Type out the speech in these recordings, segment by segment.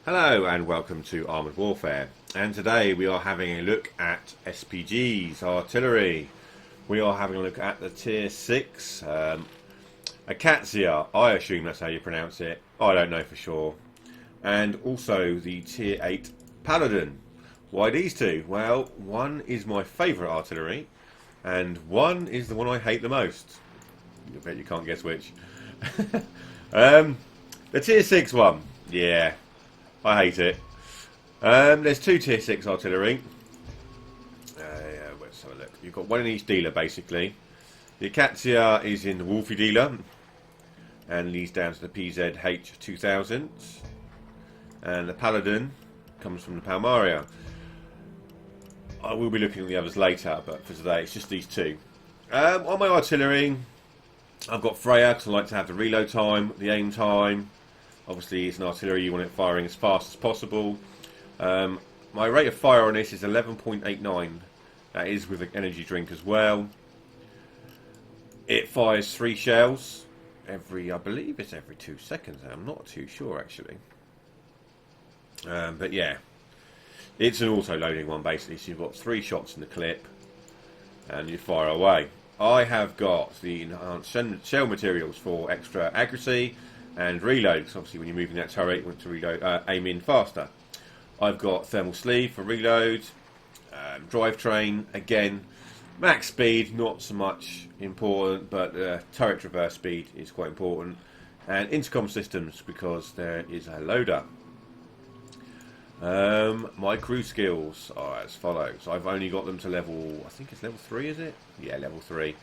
Hello and welcome to Armoured Warfare, and today we are having a look at SPGs, artillery. We are having a look at the tier 6 Acacia, I assume that's how you pronounce it, I don't know for sure, and also the tier 8 Paladin. Why these two? Well, one is my favourite artillery and one is the one I hate the most. I bet you can't guess which. The tier 6 one, yeah, I hate it. There's two tier 6 artillery. Let's have a look. You've got one in each dealer, basically. The Acacia is in the Wolfie dealer and leads down to the PZH 2000. And the Paladin comes from the Palmaria. I will be looking at the others later, but for today it's just these two. On my artillery, I've got Freya because I like to have the reload time, the aim time. Obviously, it's an artillery, you want it firing as fast as possible. My rate of fire on this is 11.89. That is with an energy drink as well. It fires 3 shells every, I believe it's every 2 seconds. I'm not too sure actually. But yeah, it's an auto-loading one basically. So you've got 3 shots in the clip and you fire away. I have got the enhanced shell materials for extra accuracy and reload, because obviously when you're moving that turret you want to reload, aim in faster. I've got thermal sleeve for reload, drivetrain, again, max speed not so much important, but turret traverse speed is quite important, and intercom systems because there is a loader. My crew skills are as follows. I've only got them to level, I think it's level 3, is it? Yeah, level 3.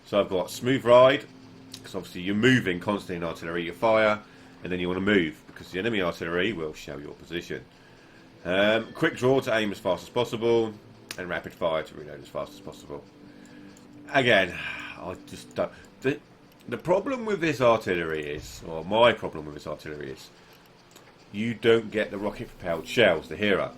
So I've got smooth ride, because obviously you're moving constantly in artillery, you fire, and then you want to move, because the enemy artillery will show your position. Quick draw to aim as fast as possible, and rapid fire to reload as fast as possible. Again, I just don't... The problem with this artillery is, or my problem with this artillery is, you don't get the rocket-propelled shells, the Hera.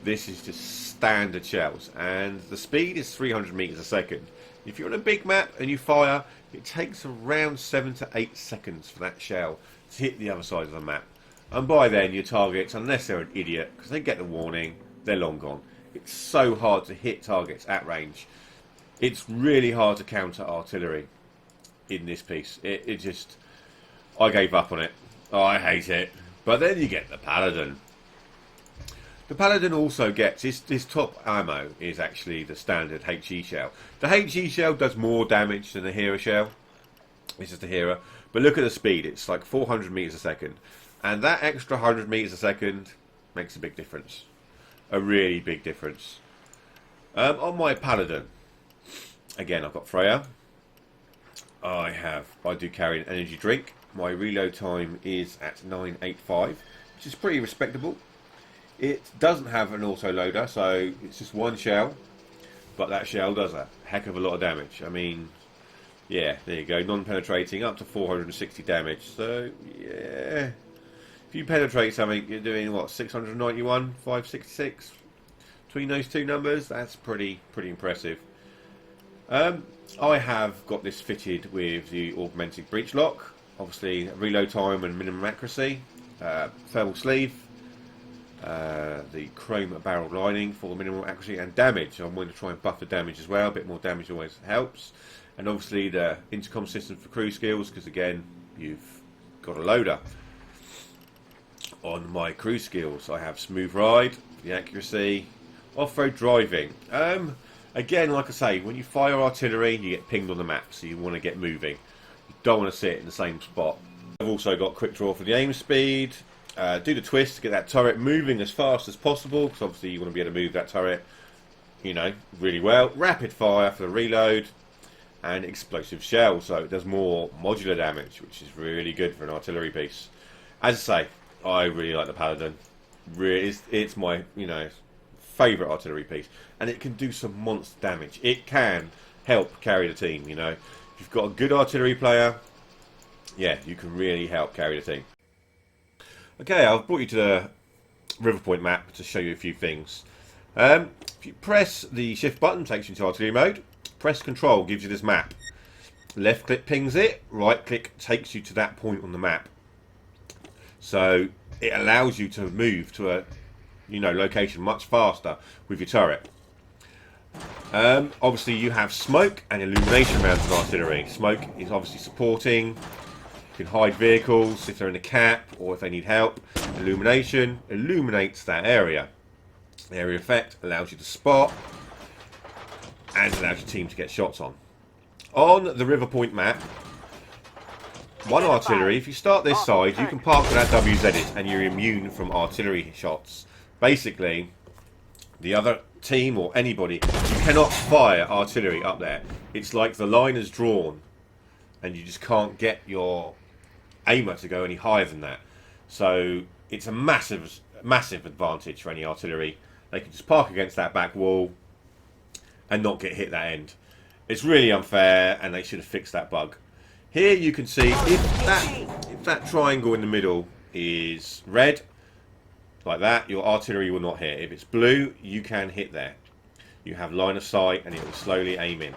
This is just standard shells, and the speed is 300 meters a second. If you're on a big map and you fire, it takes around 7 to 8 seconds for that shell to hit the other side of the map. And by then, your targets, unless they're an idiot, because they get the warning, they're long gone. It's so hard to hit targets at range. It's really hard to counter artillery in this piece. It just... I gave up on it. Oh, I hate it. But then you get the Paladin. The Paladin also gets, his top ammo is actually the standard HE shell. The HE shell does more damage than the Hera shell. It's just a Hera. But look at the speed, it's like 400 meters a second. And that extra 100 meters a second makes a big difference. A really big difference. On my Paladin, again I've got Freya. I do carry an energy drink. My reload time is at 9.85, which is pretty respectable. It doesn't have an auto loader, so it's just one shell, but that shell does a heck of a lot of damage. I mean, yeah, there you go, non-penetrating up to 460 damage. So yeah, if you penetrate something, you're doing what, 691, 566 between those two numbers. That's pretty impressive. I have got this fitted with the augmented breech lock. Obviously, reload time and minimum accuracy, thermal sleeve, the chrome barrel lining for the minimum accuracy and damage. I'm going to try and buff the damage as well. A bit more damage always helps. And obviously the intercom system for crew skills, because again, you've got a loader. On my crew skills, I have smooth ride, the accuracy, off-road driving. Again, like I say, when you fire artillery, you get pinged on the map, so you want to get moving. Don't want to sit in the same spot. I've also got quick draw for the aim speed, do the twist to get that turret moving as fast as possible, because obviously you want to be able to move that turret, you know, really well. Rapid fire for the reload, and explosive shell, so it does more modular damage, which is really good for an artillery piece. As I say, I really like the Paladin. Really, it's my, you know, favourite artillery piece, and it can do some monster damage. It can help carry the team, you know. If you've got a good artillery player, yeah, you can really help carry the team. Okay, I've brought you to the River Point map to show you a few things. If you press the shift button, takes you into artillery mode. Press control, gives you this map. Left click pings it, right click takes you to that point on the map. So it allows you to move to a location much faster with your turret. Obviously you have smoke and illumination rounds with artillery. Smoke is obviously supporting. You can hide vehicles if they're in a cap or if they need help. Illumination illuminates that area. The area effect allows you to spot and allows your team to get shots on. On the River Point map, one artillery, if you start this side, you can park where that WZ is and you're immune from artillery shots. Basically, the other team or anybody, you cannot fire artillery up there. It's like the line is drawn and you just can't get your aimer to go any higher than that. So it's a massive advantage for any artillery. They can just park against that back wall and not get hit that end. It's really unfair and they should have fixed that bug. Here you can see if that triangle in the middle is red, like that, your artillery will not hit. If it's blue, you can hit there. You have line of sight and it will slowly aim in.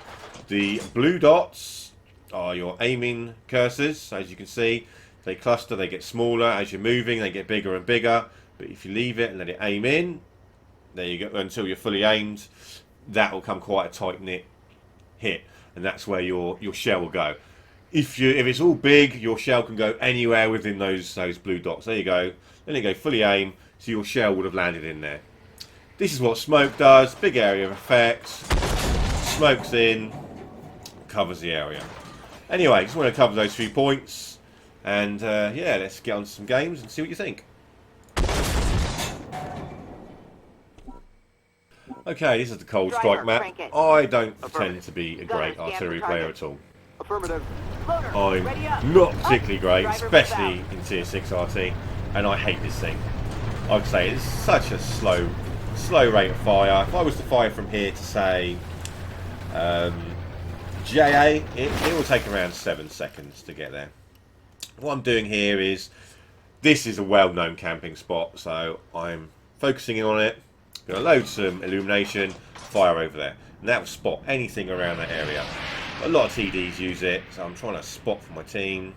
The blue dots are your aiming cursors. As you can see, they cluster, they get smaller. As you're moving, they get bigger and bigger. But if you leave it and let it aim in, there you go, until you're fully aimed, that will come quite a tight-knit hit. And that's where your shell will go. If it's all big, your shell can go anywhere within those blue dots. There you go. Then you go fully aim, so your shell would have landed in there. This is what smoke does. Big area of effect. Smoke's in, covers the area. Anyway, just want to cover those few points. And yeah, let's get on to some games and see what you think. Okay, this is the Cold Strike map. I don't pretend to be a great artillery player at all. I'm not particularly great, especially in Tier 6 RT, and I hate this thing. I would say it's such a slow rate of fire. If I was to fire from here to say JA, it will take around 7 seconds to get there. What I'm doing here is, this is a well-known camping spot, so I'm focusing in on it. I'm going to load some illumination, fire over there, and that will spot anything around that area. A lot of TDs use it, so I'm trying to spot for my team.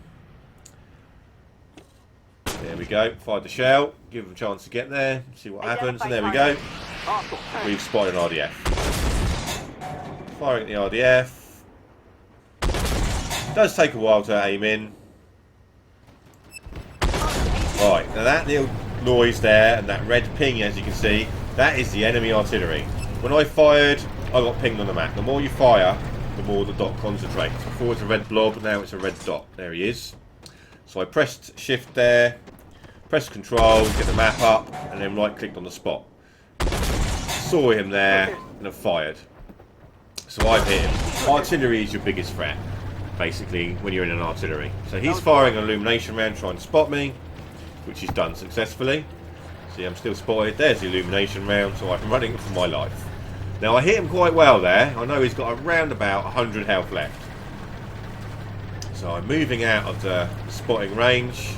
There we go, fired the shell, give them a chance to get there, see what happens, and there we go. We've spotted an RDF. Firing at the RDF. Does take a while to aim in. Right, now that little noise there and that red ping, as you can see, that is the enemy artillery. When I fired, I got pinged on the map. The more you fire, the more the dot concentrates. Before it's a red blob, now it's a red dot. There he is. So I pressed shift there, pressed control, get the map up, and then right clicked on the spot. Saw him there and have fired. So I've hit him. Artillery is your biggest threat, basically, when you're in an artillery. So he's firing an illumination round trying to spot me, which he's done successfully. See, I'm still spotted. There's the illumination round, so I'm running for my life. Now, I hit him quite well there. I know he's got around about 100 health left. So I'm moving out of the spotting range.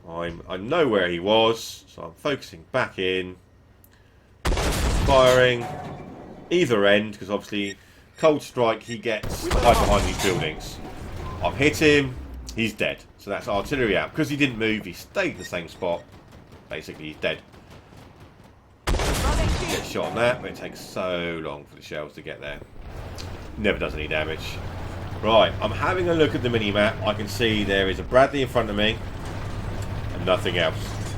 I know where he was, so I'm focusing back in. Firing either end, because obviously Cold Strike, he gets to hide behind these buildings. I've hit him, he's dead. So that's artillery out. Because he didn't move, he stayed in the same spot. Basically, he's dead. Get shot on that, but it takes so long for the shells to get there. Never does any damage. Right, I'm having a look at the mini-map. I can see there is a Bradley in front of me and nothing else.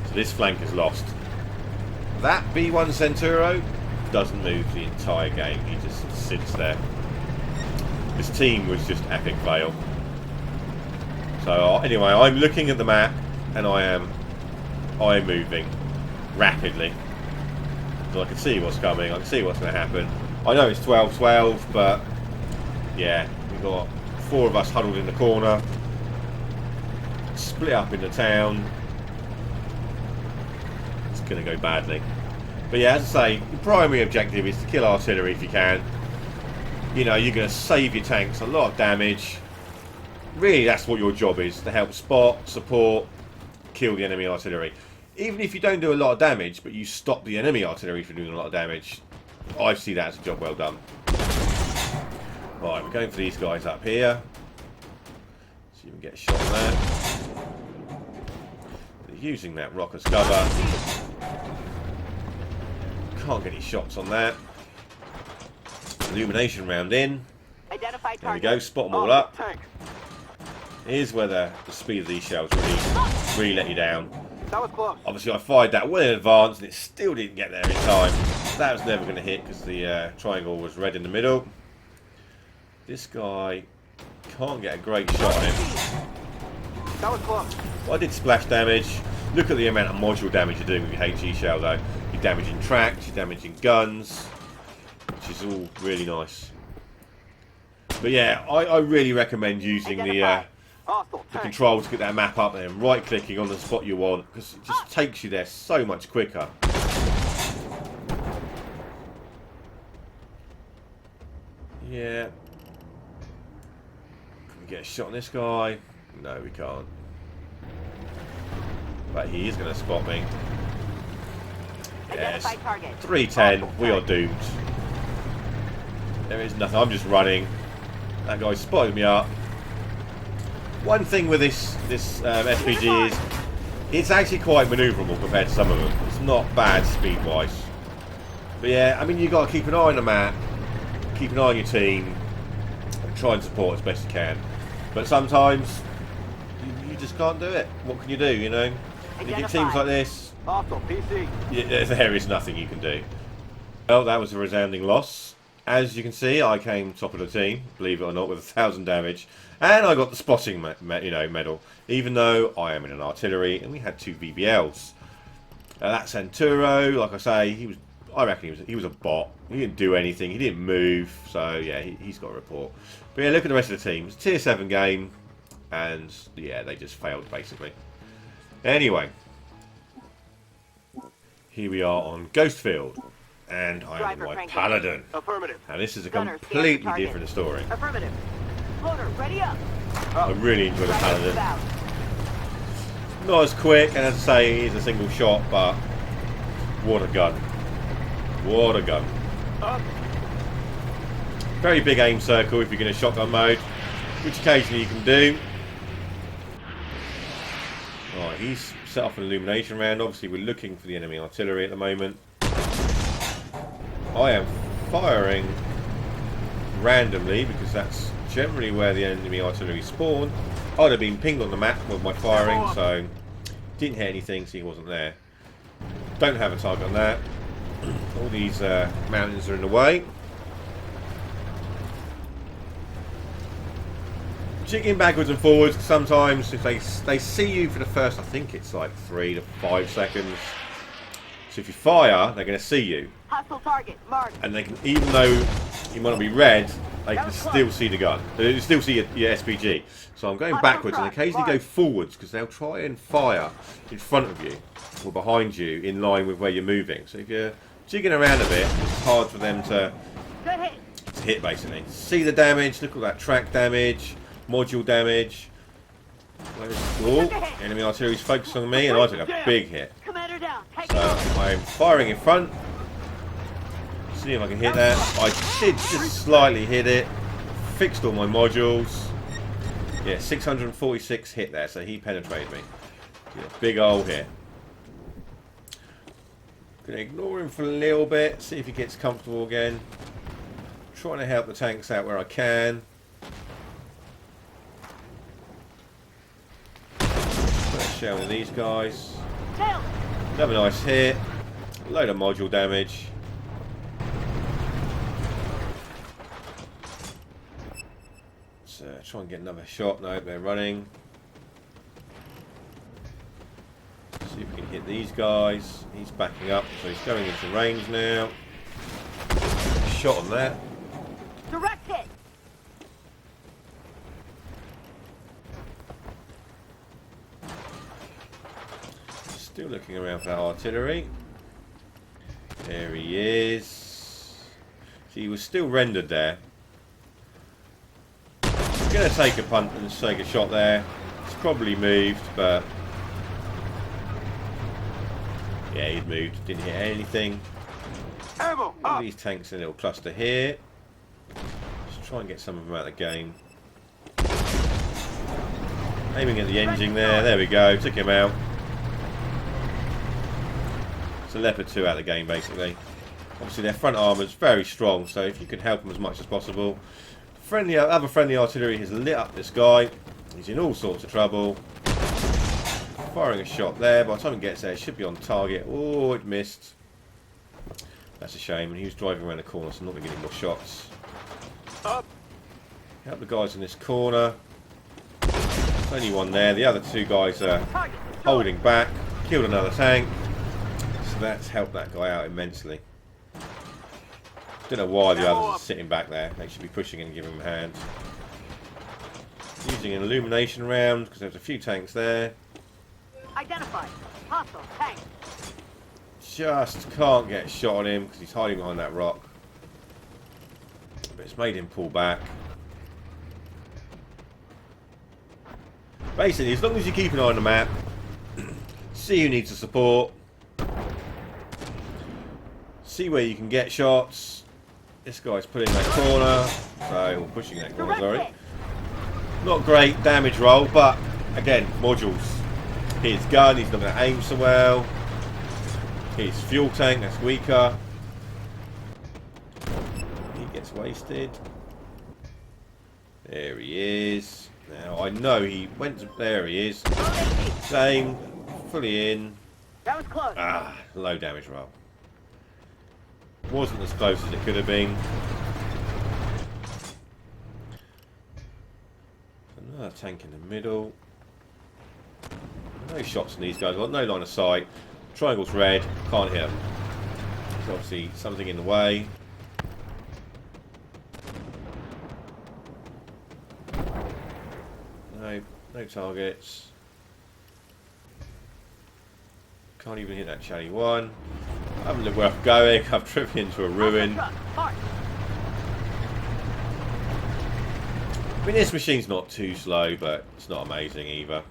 So this flank is lost. That B1 Centuro doesn't move the entire game. He just sits there. This team was just epic fail. So anyway, I'm looking at the map and I am moving rapidly. So I can see what's coming, I can see what's going to happen. I know it's 12-12, but yeah, we've got 4 of us huddled in the corner, split up in the town. It's going to go badly. But yeah, as I say, your primary objective is to kill artillery if you can. You know, you're going to save your tanks a lot of damage. Really, that's what your job is, to help spot, support, kill the enemy artillery. Even if you don't do a lot of damage, but you stop the enemy artillery from doing a lot of damage, I see that as a job well done. Right, we're going for these guys up here. See if we can get a shot there. using that rock as cover. Can't get any shots on that. Illumination round in. There we go, spot them all up. Here's where the speed of these shells really let you down. That was close. Obviously I fired that well in advance and it still didn't get there in time. That was never going to hit because the triangle was red in the middle. This guy can't get a great shot on him. That was close. Well, I did splash damage. Look at the amount of module damage you're doing with your HE shell though. You're damaging tracks, you're damaging guns, which is all really nice. But yeah, I really recommend using the control to get that map up there and right clicking on the spot you want, because it just takes you there so much quicker. Yeah. Can we get a shot on this guy? No, we can't. But he is going to spot me. Yes. 310. We are doomed. There is nothing. I'm just running. That guy spotted me up. One thing with this SPG is it's actually quite manoeuvrable compared to some of them. It's not bad speed-wise. But yeah, I mean, you've got to keep an eye on the map, keep an eye on your team, and try and support as best you can. But sometimes you just can't do it. What can you do, you know? When you get teams like this, there is nothing you can do. Well, that was a resounding loss. As you can see, I came top of the team, believe it or not, with 1,000 damage, and I got the spotting medal, even though I am in an artillery and we had 2 VBLs. That Centuro, like I say, I reckon he was a bot. He didn't do anything, he didn't move, so yeah, he's got a report. But yeah, look at the rest of the team. It's a tier 7 game, and yeah, they just failed basically. Anyway, here we are on Ghostfield. And I am my Paladin. Affirmative. Now this is a completely different story. Affirmative. Loader, ready up. I really enjoy the Paladin. Not as quick, and as I say, he's a single shot, but what a gun. What a gun. Very big aim circle if you're going to shotgun mode, which occasionally you can do. Right, he's set off an illumination round. Obviously we're looking for the enemy artillery at the moment. I am firing randomly because that's generally where the enemy artillery spawn. I'd have been pinged on the map with my firing, so didn't hit anything, so he wasn't there. Don't have a target on that. All these mountains are in the way. Jigging backwards and forwards. Sometimes if they see you for the first, I think it's like 3 to 5 seconds. So if you fire, they're going to see you. Hostile target marked. And they can, even though you might not be red, they can still see the gun. They can still see your SPG. So I'm going backwards and occasionally go forwards because they'll try and fire in front of you or behind you in line with where you're moving. So if you're jigging around a bit, it's hard for them to hit basically. See the damage, look at that track damage, module damage. Oh, enemy artillery is focused on me and I took a big hit. So I'm firing in front. See if I can hit that. I did just slightly hit it. Fixed all my modules. Yeah, 646 hit there, so he penetrated me. Yeah, big old hit. Gonna ignore him for a little bit, see if he gets comfortable again. Trying to help the tanks out where I can. Put a shell with these guys. Another nice hit. Load of module damage. So try and get another shot. No, they're running. See if we can hit these guys. He's backing up, so he's going into range now. Shot on that. Direct hit. Still looking around for that artillery. There he is. See, he was still rendered there. I'm going to take a punt and take a shot there. It's probably moved, but yeah, he'd moved. Didn't hit anything. All these tanks in a little cluster here. Just try and get some of them out of the game. Aiming at the engine there. There we go. Took him out. It's a Leopard 2 out of the game, basically. Obviously, their front armour's very strong, so if you can help them as much as possible. Other friendly artillery has lit up this guy. He's in all sorts of trouble. Firing a shot there. By the time it gets there, it should be on target. Oh, it missed. That's a shame. And he was driving around the corner, so I'm not going to get any more shots. Up. Help the guys in this corner. There's only one there. The other two guys are holding back. Killed another tank. So that's helped that guy out immensely. Don't know why the others are sitting back there. They should be pushing in and giving him a hand. Using an illumination round because there's a few tanks there. Identified. Hostile tank. Just can't get a shot on him because he's hiding behind that rock. But it's made him pull back. Basically, as long as you keep an eye on the map, see who needs the support, see where you can get shots. This guy's putting that corner, so pushing that corner, sorry. Not great damage roll, but again, modules. His gun, he's not going to aim so well. His fuel tank, that's weaker. He gets wasted. There he is. Now I know he went to, there he is. Same, fully in. That was close. Ah, low damage roll. Wasn't as close as it could have been. Another tank in the middle. No shots on these guys. Got no line of sight. Triangle's red. Can't hit them. There's obviously something in the way. No targets. Can't even hit that Chatty one. I haven't looked where I'm going. I've driven into a ruin. I mean, this machine's not too slow, but it's not amazing either.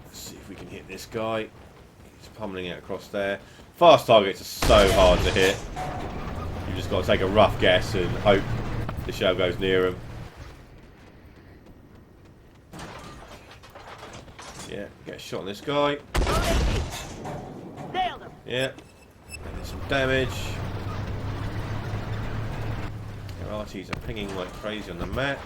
Let's see if we can hit this guy. He's pummeling it across there. Fast targets are so hard to hit. You've just got to take a rough guess and hope the shell goes near him. Yeah, get a shot on this guy. Nailed him. Yeah, and some damage. Our arties are pinging like crazy on the map.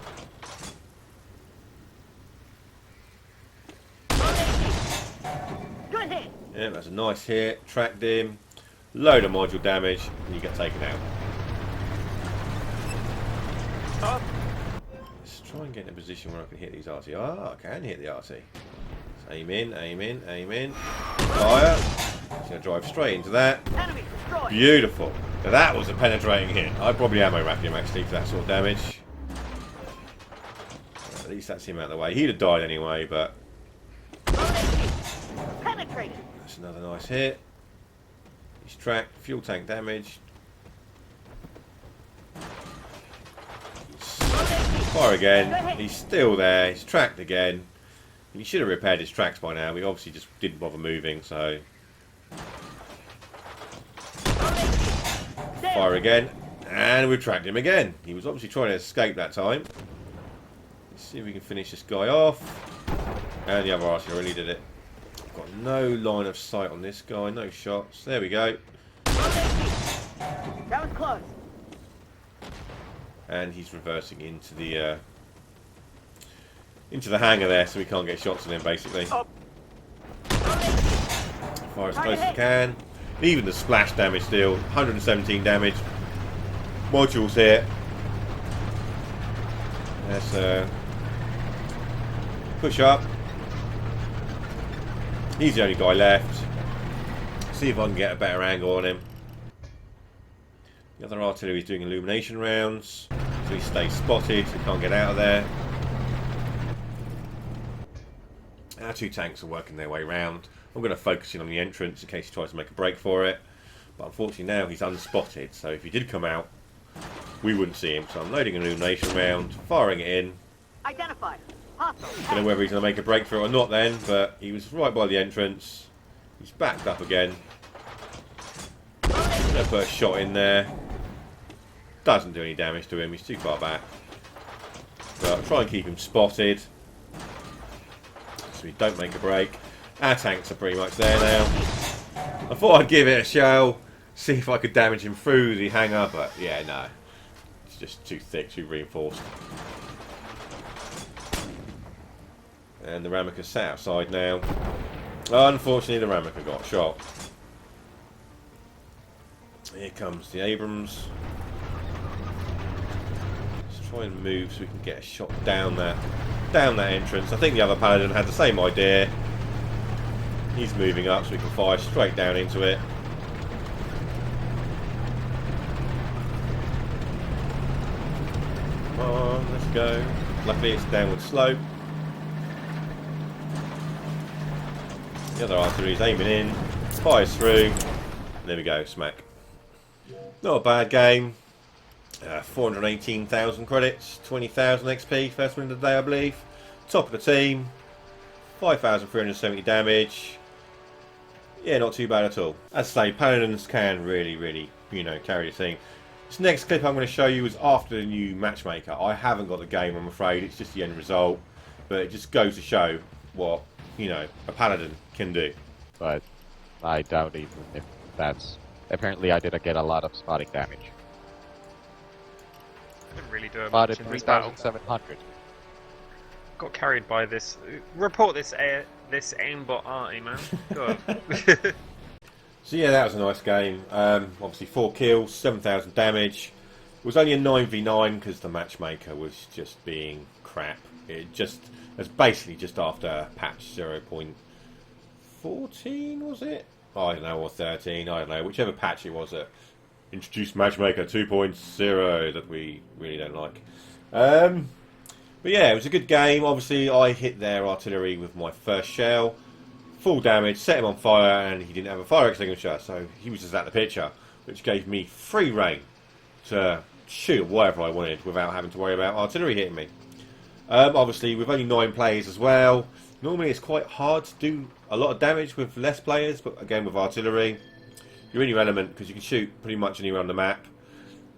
Good hit. Yeah, that's a nice hit. Tracked him. Load of module damage, and you get taken out. Up. Let's try and get in a position where I can hit these RT. Ah, I can hit the RT. Aim in, aim in, aim in. Fire. It's going to drive straight into that. Enemy destroyed. Beautiful. Now that was a penetrating hit. I'd probably ammo rack him actually for that sort of damage. At least that's him out of the way. He'd have died anyway, but Penetrated. that's another nice hit. He's tracked. Fuel tank damage. Fire again. He's still there. He's tracked again. He should have repaired his tracks by now. We obviously just didn't bother moving, so... Fire again. And we've tracked him again. He was obviously trying to escape that time. Let's see if we can finish this guy off. And the other archer really did it. Got no line of sight on this guy. No shots. There we go. That was close. And he's reversing into the hangar there, so we can't get shots on him basically. Up. Fire as close as I can. Even the splash damage still. 117 damage. Modules here. Let's push up. He's the only guy left. See if I can get a better angle on him. The other artillery is doing illumination rounds, so he stays spotted, so he can't get out of there. Our two tanks are working their way round. I'm going to focus in on the entrance in case he tries to make a break for it. But unfortunately now he's unspotted, so if he did come out, we wouldn't see him. So I'm loading an illumination round, firing it in. Identified. Hostile. Don't know whether he's going to make a break for it or not then, but he was right by the entrance. He's backed up again. I'm going to put a shot in there. Doesn't do any damage to him, he's too far back. But I'll try and keep him spotted, so we don't make a break. Our tanks are pretty much there now. I thought I'd give it a shell, see if I could damage him through the hangar, but yeah, no. It's just too thick, too reinforced. And the Ramaker's sat outside now. Unfortunately, the Ramaker got shot. Here comes the Abrams. Let's try and move so we can get a shot down that entrance. I think the other Paladin had the same idea. He's moving up so we can fire straight down into it. Come on, let's go. Luckily it's downward slope. The other artillery is aiming in, fires through. There we go, smack. Not a bad game. 418,000 credits, 20,000 XP, first win of the day I believe. Top of the team, 5,370 damage. Yeah, not too bad at all. As I say, Paladins can really, you know, carry the team. This next clip I'm going to show you is after the new matchmaker. I haven't got the game, I'm afraid. It's just the end result. But it just goes to show what, you know, a Paladin can do. But I doubt even if that's... Apparently I didn't get a lot of spotting damage. I didn't really do Spotted much in this battle. 3,700. Got carried by this. Report this aimbot arty, man. God. So yeah, that was a nice game. Obviously 4 kills, 7,000 damage. It was only a 9v9 because the matchmaker was just being crap. It was basically just after patch 0.14, was it? I don't know, or 13, I don't know. Whichever patch it was that introduced matchmaker 2.0 that we really don't like. But yeah, it was a good game. Obviously, I hit their artillery with my first shell. Full damage, set him on fire, and he didn't have a fire extinguisher, so he was just at the picture, which gave me free reign to shoot whatever I wanted without having to worry about artillery hitting me. Obviously, with only 9 players as well, normally it's quite hard to do a lot of damage with less players, but again with artillery, you're in your element because you can shoot pretty much anywhere on the map.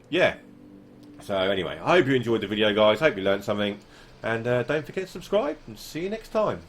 Yeah. So anyway, I hope you enjoyed the video, guys. Hope you learned something. And don't forget to subscribe, and see you next time.